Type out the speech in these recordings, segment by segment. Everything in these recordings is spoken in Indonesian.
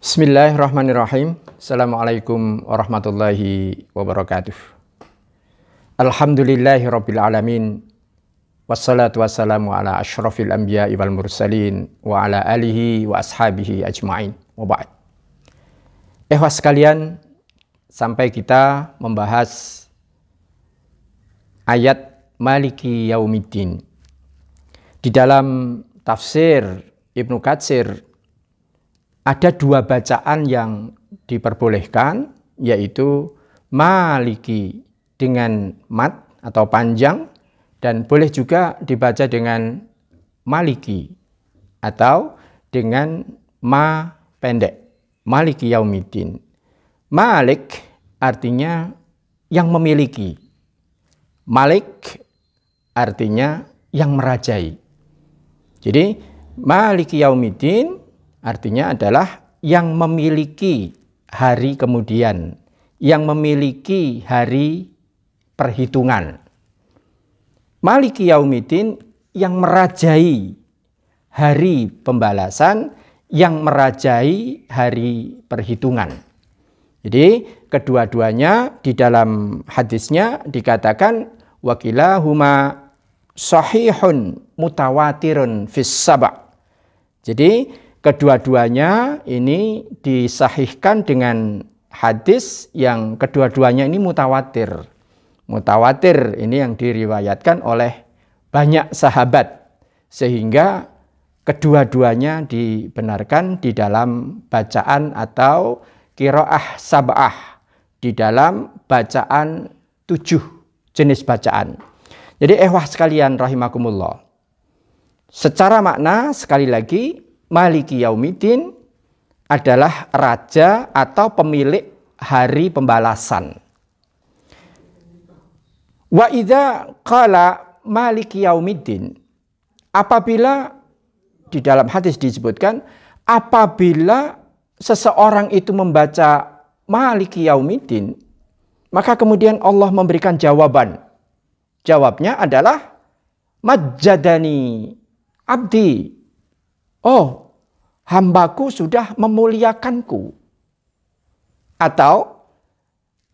Bismillahirrahmanirrahim. Assalamualaikum warahmatullahi wabarakatuh. Alhamdulillahirabbil alamin. Wassalatu wassalamu ala asyrafil anbiya'i wal mursalin wa ala alihi wa ashabihi ajma'in. Wa ba'd. Ikhwas sekalian, sampai kita membahas ayat Maliki Yaumiddin. Di dalam tafsir Ibnu Katsir ada dua bacaan yang diperbolehkan, yaitu Maliki dengan mat atau panjang, dan boleh juga dibaca dengan Maliki atau dengan ma pendek. Maliki Yaumiddin. Malik artinya yang memiliki. Malik artinya yang merajai. Jadi Maliki Yaumiddin artinya adalah yang memiliki hari kemudian, yang memiliki hari perhitungan. Maliki Yaumiddin yang merajai hari pembalasan, yang merajai hari perhitungan. Jadi kedua-duanya di dalam hadisnya dikatakan wakilahuma sahihun mutawatirun fis saba'. Jadi kedua-duanya ini disahihkan dengan hadis yang kedua-duanya ini mutawatir. Mutawatir ini yang diriwayatkan oleh banyak sahabat, sehingga kedua-duanya dibenarkan di dalam bacaan atau qiraah sab'ah, di dalam bacaan 7 jenis bacaan. Jadi sekalian rahimakumullah. Secara makna sekali lagi, Maliki Yaumiddin adalah raja atau pemilik hari pembalasan. Wa idza qala Maliki Yaumiddin, apabila di dalam hadis disebutkan apabila seseorang itu membaca Maliki Yaumiddin, maka kemudian Allah memberikan jawaban. Jawabnya adalah majjadani abdi. Oh, hambaku sudah memuliakanku. Atau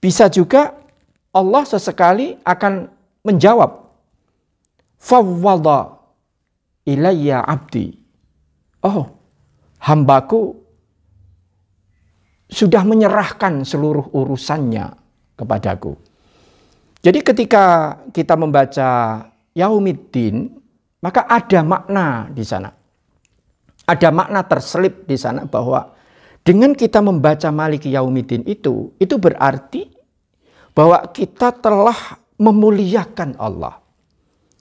bisa juga Allah sesekali akan menjawab, fawwadha ilayya abdi. Oh, hambaku sudah menyerahkan seluruh urusannya kepadaku. Jadi ketika kita membaca Yaumiddin, maka ada makna di sana. Ada makna terselip di sana bahwa dengan kita membaca Maliki Yaumiddin itu berarti bahwa kita telah memuliakan Allah.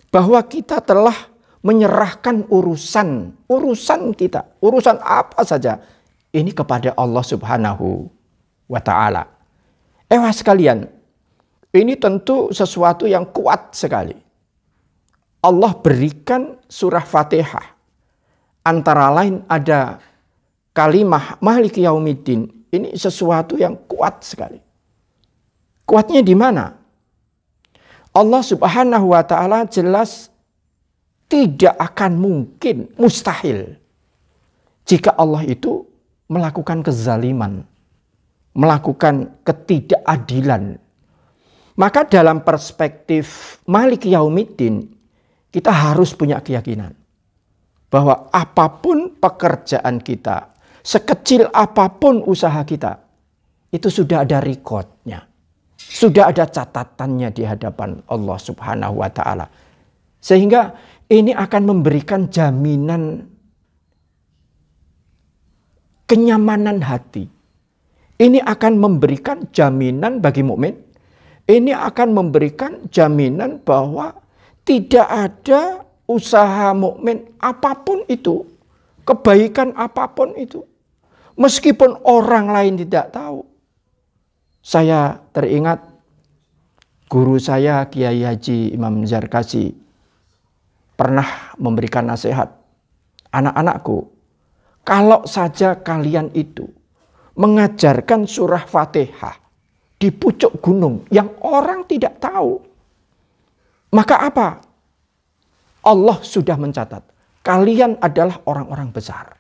Bahwa kita telah menyerahkan urusan kita, urusan apa saja ini kepada Allah Subhanahu wa taala. Sekalian, ini tentu sesuatu yang kuat sekali. Allah berikan surah Fatihah. Antara lain ada kalimah Maliki Yaumiddin. Ini sesuatu yang kuat sekali. Kuatnya di mana? Allah Subhanahu wa taala jelas tidak akan mungkin, mustahil, jika Allah itu melakukan kezaliman, melakukan ketidakadilan. Maka dalam perspektif Maliki Yaumiddin, kita harus punya keyakinan bahwa apapun pekerjaan kita, sekecil apapun usaha kita, itu sudah ada rekodnya. Sudah ada catatannya di hadapan Allah Subhanahu wa taala. Sehingga ini akan memberikan jaminan kenyamanan hati. Ini akan memberikan jaminan bagi mukmin. Ini akan memberikan jaminan bahwa tidak ada usaha mukmin apapun itu, kebaikan apapun itu, meskipun orang lain tidak tahu. Saya teringat guru saya Kiai Haji Imam Zarkasi pernah memberikan nasihat, anak-anakku, kalau saja kalian itu mengajarkan surah Fatihah di pucuk gunung yang orang tidak tahu, maka apa? Allah sudah mencatat, kalian adalah orang-orang besar.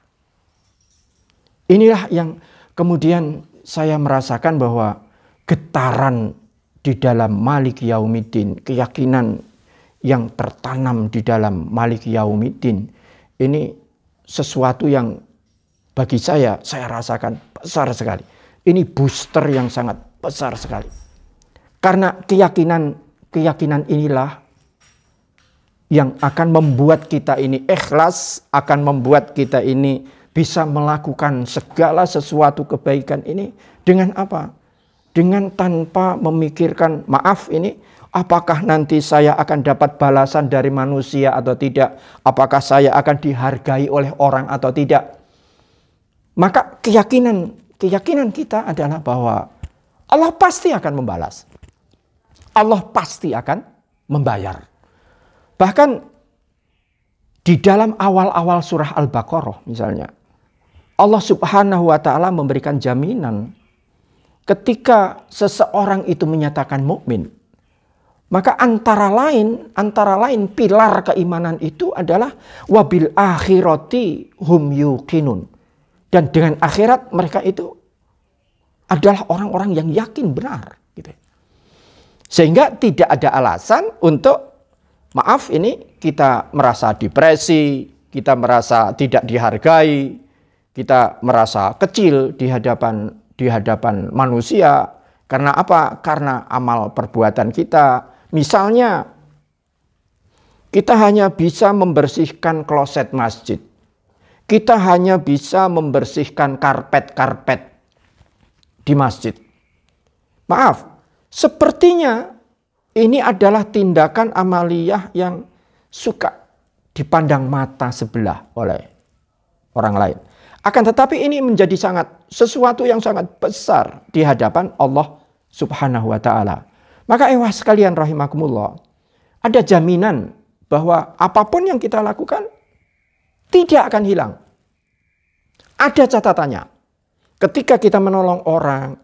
Inilah yang kemudian saya merasakan bahwa getaran di dalam Malik Yaumiddin, keyakinan yang tertanam di dalam Malik Yaumiddin, ini sesuatu yang bagi saya rasakan besar sekali. Ini booster yang sangat besar sekali. Karena keyakinan inilah yang akan membuat kita ini ikhlas, akan membuat kita ini bisa melakukan segala sesuatu kebaikan ini dengan apa? Dengan tanpa memikirkan, maaf ini, apakah nanti saya akan dapat balasan dari manusia atau tidak? Apakah saya akan dihargai oleh orang atau tidak? Maka keyakinan kita adalah bahwa Allah pasti akan membalas. Allah pasti akan membayar. Bahkan di dalam awal-awal surah Al-Baqarah misalnya, Allah Subhanahu wa taala memberikan jaminan ketika seseorang itu menyatakan mukmin, maka antara lain pilar keimanan itu adalah wabil akhirati hum yuqinun. Dan dengan akhirat mereka itu adalah orang-orang yang yakin benar, gitu. Sehingga tidak ada alasan untuk, maaf ini, kita merasa depresi, kita merasa tidak dihargai, kita merasa kecil di hadapan manusia. Karena apa? Karena amal perbuatan kita. Misalnya, kita hanya bisa membersihkan kloset masjid. Kita hanya bisa membersihkan karpet-karpet di masjid. Maaf, sepertinya ini adalah tindakan amaliyah yang suka dipandang mata sebelah oleh orang lain. Akan tetapi ini menjadi sesuatu yang sangat besar di hadapan Allah Subhanahu wa taala. Maka sekalian rahimakumullah, ada jaminan bahwa apapun yang kita lakukan tidak akan hilang. Ada catatannya. Ketika kita menolong orang,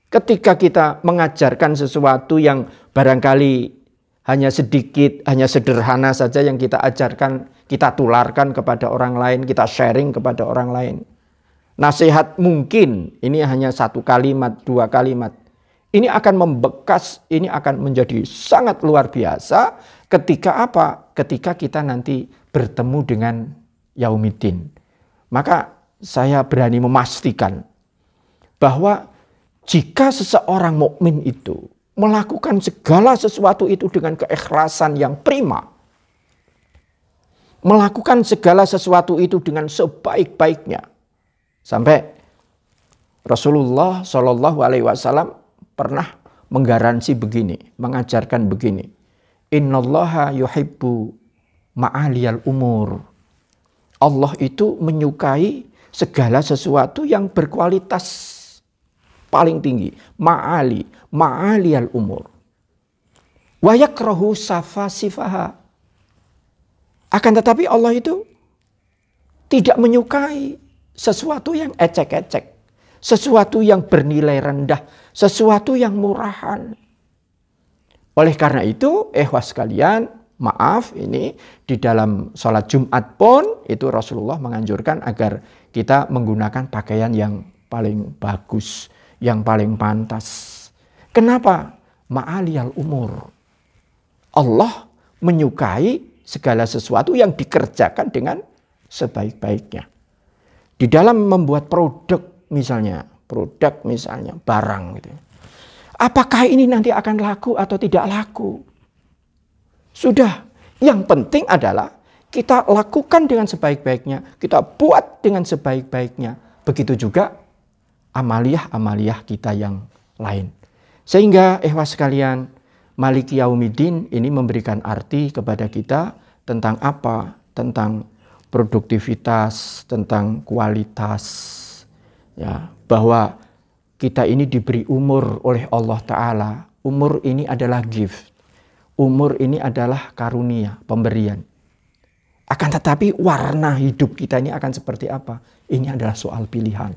ketika kita mengajarkan sesuatu yang barangkali hanya sedikit, hanya sederhana saja yang kita ajarkan, kita tularkan kepada orang lain, kita sharing kepada orang lain. Nasihat mungkin ini hanya 1 kalimat, 2 kalimat. Ini akan membekas, ini akan menjadi sangat luar biasa ketika apa? Ketika kita nanti bertemu dengan Yaumiddin. Maka saya berani memastikan bahwa jika seseorang mukmin itu melakukan segala sesuatu itu dengan keikhlasan yang prima, melakukan segala sesuatu itu dengan sebaik-baiknya, sampai Rasulullah Shallallahu Alaihi Wasallam pernah menggaransi begini, mengajarkan begini, Innallaha yuhibbu ma'aliyal umur. Allah itu menyukai segala sesuatu yang berkualitas paling tinggi. Ma'aliyal umur. Wa yakrahu safasifaha. Akan tetapi Allah itu tidak menyukai sesuatu yang ecek-ecek. Sesuatu yang bernilai rendah. Sesuatu yang murahan. Oleh karena itu, sekalian, maaf ini di dalam sholat Jumat pun itu Rasulullah menganjurkan agar kita menggunakan pakaian yang paling bagus, yang paling pantas. Kenapa? Ma'aliyal umur. Allah menyukai segala sesuatu yang dikerjakan dengan sebaik-baiknya. Di dalam membuat produk misalnya, barang gitu. Apakah ini nanti akan laku atau tidak laku? Sudah, yang penting adalah kita lakukan dengan sebaik-baiknya, kita buat dengan sebaik-baiknya. Begitu juga amaliyah kita yang lain. Sehingga sekalian, Malik Yaumiddin ini memberikan arti kepada kita tentang apa? Tentang produktivitas, tentang kualitas. Ya, bahwa kita ini diberi umur oleh Allah Ta'ala. Umur ini adalah gift. Umur ini adalah karunia, pemberian. Akan tetapi warna hidup kita ini akan seperti apa? Ini adalah soal pilihan.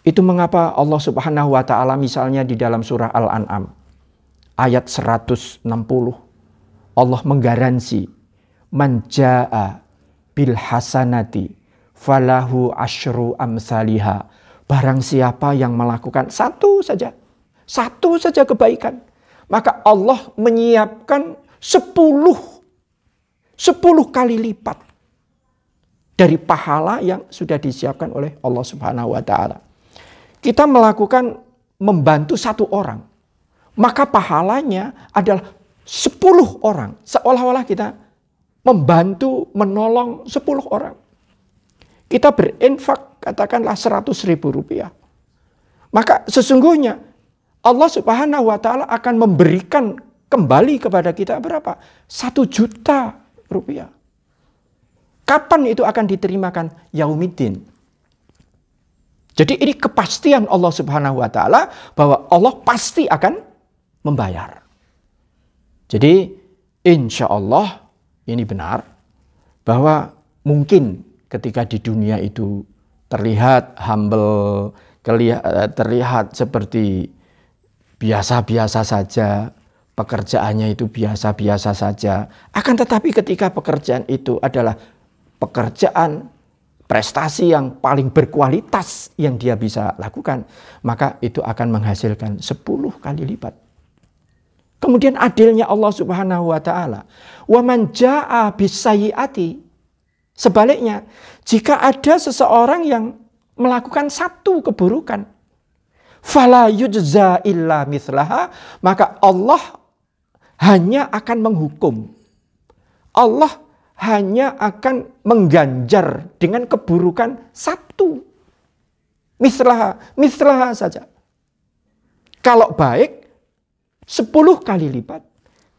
Itu mengapa Allah Subhanahu wa taala misalnya di dalam surah Al-An'am ayat 160 Allah menggaransi man jaa bil hasanati falahu asyru amsalihha barang siapa yang melakukan satu saja kebaikan, maka Allah menyiapkan 10 kali lipat dari pahala yang sudah disiapkan oleh Allah Subhanahu wa taala. Kita melakukan membantu satu orang, maka pahalanya adalah 10 orang. Seolah-olah kita membantu, menolong 10 orang. Kita berinfak katakanlah 100.000 rupiah. Maka sesungguhnya Allah Subhanahu wa taala akan memberikan kembali kepada kita berapa? 1 juta rupiah. Kapan itu akan diterimakan? Yaumiddin. Jadi ini kepastian Allah Subhanahu wa taala bahwa Allah pasti akan membayar. Jadi insya Allah ini benar bahwa mungkin ketika di dunia itu terlihat humble, terlihat seperti biasa-biasa saja, pekerjaannya itu biasa-biasa saja. Akan tetapi ketika pekerjaan itu adalah pekerjaan prestasi yang paling berkualitas yang dia bisa lakukan, maka itu akan menghasilkan 10 kali lipat. Kemudian adilnya Allah Subhanahu wa taala, wa man jaa bisayyiati, sebaliknya jika ada seseorang yang melakukan satu keburukan, fala yujza illa mithlaha, maka Allah hanya akan menghukum, Allah hanya akan mengganjar dengan keburukan 1. Mislaha saja. Kalau baik 10 kali lipat.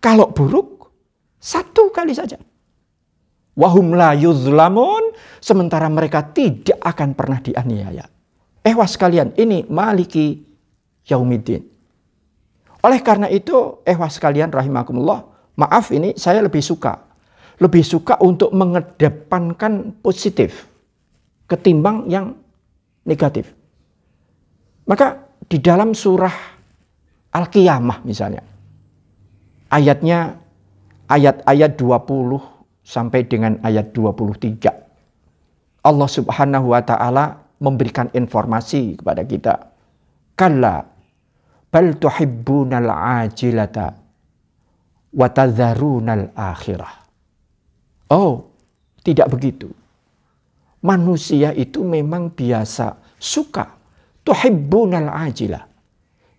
Kalau buruk 1 kali saja. Wahum la yuzlamun, sementara mereka tidak akan pernah dianiaya. Ehwas sekalian, ini maliki yaumiddin. Oleh karena itu, ehwas sekalian rahimakumullah, maaf ini saya lebih suka untuk mengedepankan positif ketimbang yang negatif. Maka di dalam surah Al-Qiyamah misalnya, ayat-ayat 20 sampai dengan ayat 23, Allah Subhanahu wa taala memberikan informasi kepada kita. Kalla bal tuhibbunal ajilata wa tadharunal akhirah. Oh, tidak begitu. Manusia itu memang biasa suka tuhibbunal ajilah.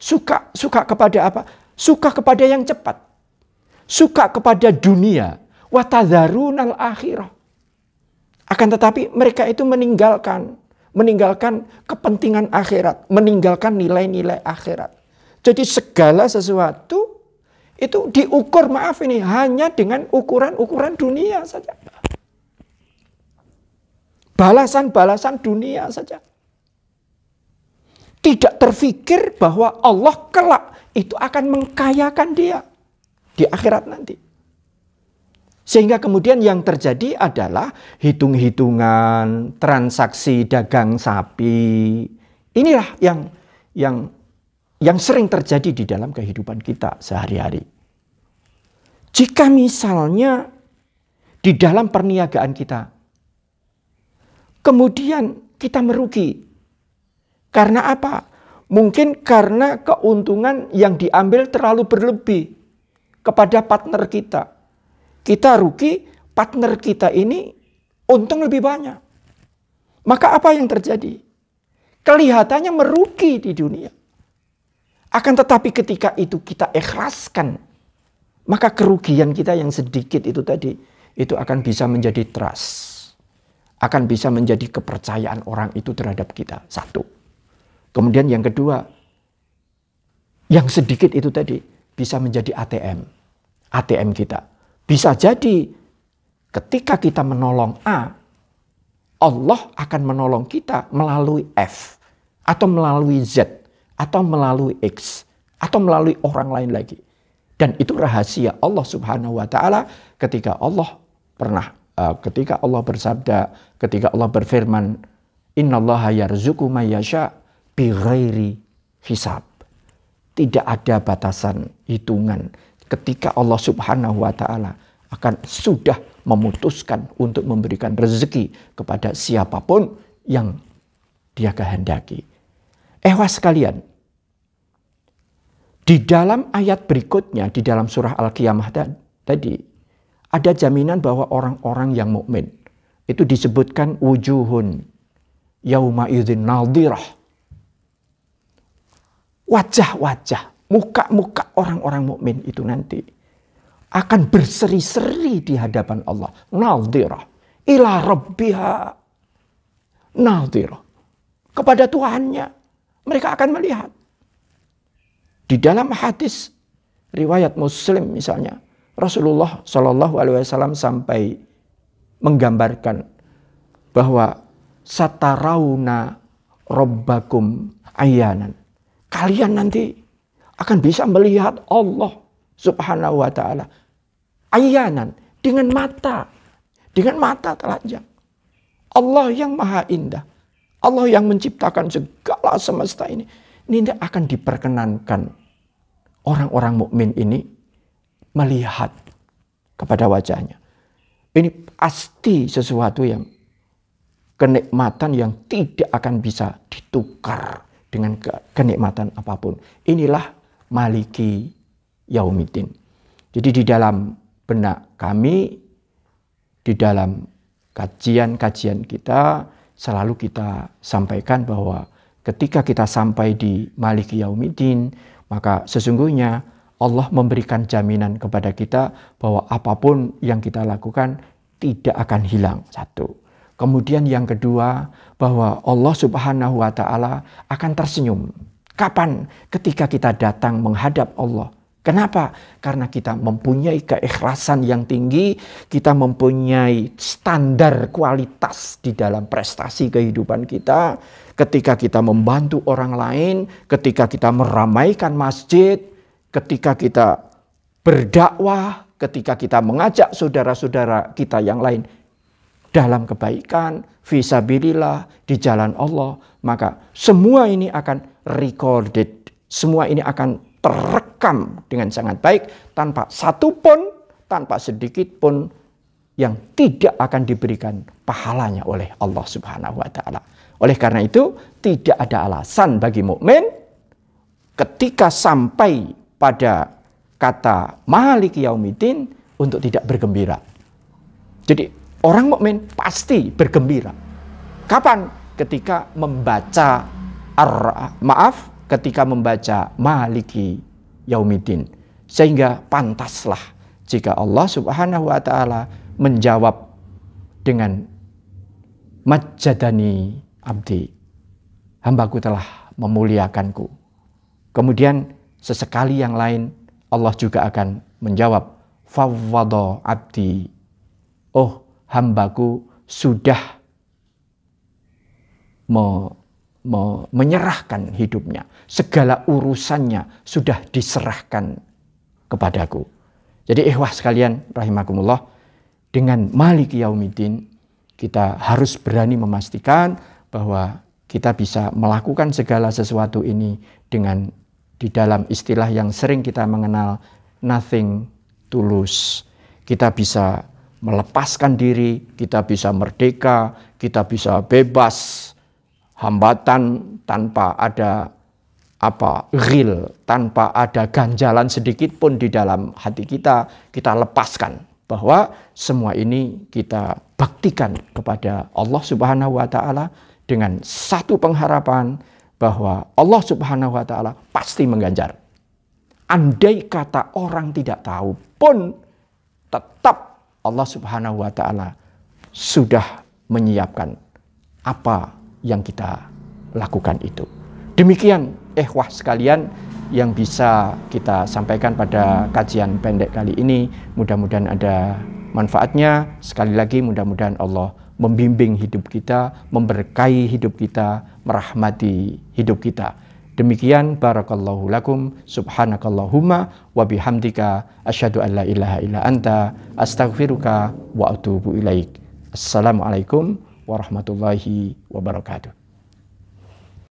Suka kepada apa? Suka kepada yang cepat. Suka kepada dunia. Wa tadharunal akhirah. Akan tetapi mereka itu meninggalkan kepentingan akhirat, meninggalkan nilai-nilai akhirat. Jadi segala sesuatu itu diukur, maaf ini, hanya dengan ukuran-ukuran dunia saja. Balasan-balasan dunia saja. Tidak terfikir bahwa Allah kelak itu akan mengkayakan dia di akhirat nanti. Sehingga kemudian yang terjadi adalah hitung-hitungan, transaksi dagang sapi. Inilah yang sering terjadi di dalam kehidupan kita sehari-hari. Jika misalnya di dalam perniagaan kita, kemudian kita merugi. Karena apa? Mungkin karena keuntungan yang diambil terlalu berlebih kepada partner kita. Kita rugi, partner kita ini untung lebih banyak. Maka apa yang terjadi? Kelihatannya merugi di dunia. Akan tetapi ketika itu kita ikhlaskan, maka kerugian kita yang sedikit itu tadi, itu akan bisa menjadi trust. Akan bisa menjadi kepercayaan orang itu terhadap kita. 1. Kemudian yang kedua, yang sedikit itu tadi bisa menjadi ATM kita. Bisa jadi ketika kita menolong A, Allah akan menolong kita melalui F, atau melalui Z, atau melalui X, atau melalui orang lain lagi. Dan itu rahasia Allah Subhanahu wa taala ketika Allah bersabda, ketika Allah berfirman, innallaha yarzuqu may yasha bighairi hisab. Tidak ada batasan hitungan ketika Allah Subhanahu wa taala akan sudah memutuskan untuk memberikan rezeki kepada siapapun yang dia kehendaki. Ehwas sekalian, di dalam ayat berikutnya, di dalam surah Al-Qiyamah tadi, ada jaminan bahwa orang-orang yang mukmin itu disebutkan wujuhun yauma idzin nadhirah. Wajah-wajah, muka-muka orang-orang mukmin itu nanti akan berseri-seri di hadapan Allah. Nadhirah ila rabbiha nadhirah. Kepada Tuhannya mereka akan melihat. Di dalam hadis riwayat Muslim misalnya, Rasulullah Shallallahu Alaihi Wasallam sampai menggambarkan bahwa satarauna robbakum ayanan. Kalian nanti akan bisa melihat Allah Subhanahu Wa Taala ayanan, dengan mata telanjang. Allah yang maha indah, Allah yang menciptakan segala semesta ini akan diperkenankan orang-orang mukmin ini melihat kepada wajahnya. Ini pasti sesuatu yang kenikmatan yang tidak akan bisa ditukar dengan kenikmatan apapun. Inilah Maliki Yaumiddin. Jadi di dalam benak kami, di dalam kajian-kajian kita, selalu kita sampaikan bahwa ketika kita sampai di Maliki Yaumiddin, maka sesungguhnya Allah memberikan jaminan kepada kita bahwa apapun yang kita lakukan tidak akan hilang. Satu. Kemudian yang kedua, bahwa Allah Subhanahu Wa Taala akan tersenyum. Kapan? Ketika kita datang menghadap Allah. Kenapa? Karena kita mempunyai keikhlasan yang tinggi, kita mempunyai standar kualitas di dalam prestasi kehidupan kita. Ketika kita membantu orang lain, ketika kita meramaikan masjid, ketika kita berdakwah, ketika kita mengajak saudara-saudara kita yang lain dalam kebaikan, fisabilillah, di jalan Allah, maka semua ini akan recorded, semua ini akan terekam dengan sangat baik, tanpa satu pun, tanpa sedikit pun yang tidak akan diberikan pahalanya oleh Allah Subhanahu Wa Taala. Oleh karena itu, tidak ada alasan bagi mukmin ketika sampai pada kata Maliki Yaumiddin untuk tidak bergembira. Jadi orang mukmin pasti bergembira. Kapan? Ketika membaca ketika membaca Maliki Yaumiddin. Sehingga pantaslah jika Allah Subhanahu Wa Taala menjawab dengan Majjadani abdi, hambaku telah memuliakanku. Kemudian sesekali yang lain Allah juga akan menjawab Fawwada abdi, oh hambaku sudah menyerahkan hidupnya, segala urusannya sudah diserahkan kepadaku. Jadi ikhwah sekalian rahimakumullah, dengan Maliki Yaumiddin kita harus berani memastikan bahwa kita bisa melakukan segala sesuatu ini dengan di dalam istilah yang sering kita mengenal nothing to lose. Kita bisa melepaskan diri, kita bisa merdeka, kita bisa bebas hambatan tanpa ada ghil, tanpa ada ganjalan sedikit pun di dalam hati kita lepaskan. Bahwa semua ini kita baktikan kepada Allah Subhanahu Wa Taala dengan satu pengharapan bahwa Allah Subhanahu Wa Taala pasti mengganjar. Andai kata orang tidak tahu pun, tetap Allah Subhanahu Wa Taala sudah menyiapkan apa yang kita lakukan itu. Demikian ikhwah sekalian yang bisa kita sampaikan pada kajian pendek kali ini. Mudah-mudahan ada manfaatnya. Sekali lagi mudah-mudahan Allah membimbing hidup kita, memberkahi hidup kita, merahmati hidup kita. Demikian barakallahu lakum, subhanakallahumma wa bihamdika asyhadu an la ilaha illa anta astaghfiruka wa atubu ilaik. Assalamualaikum warahmatullahi wabarakatuh.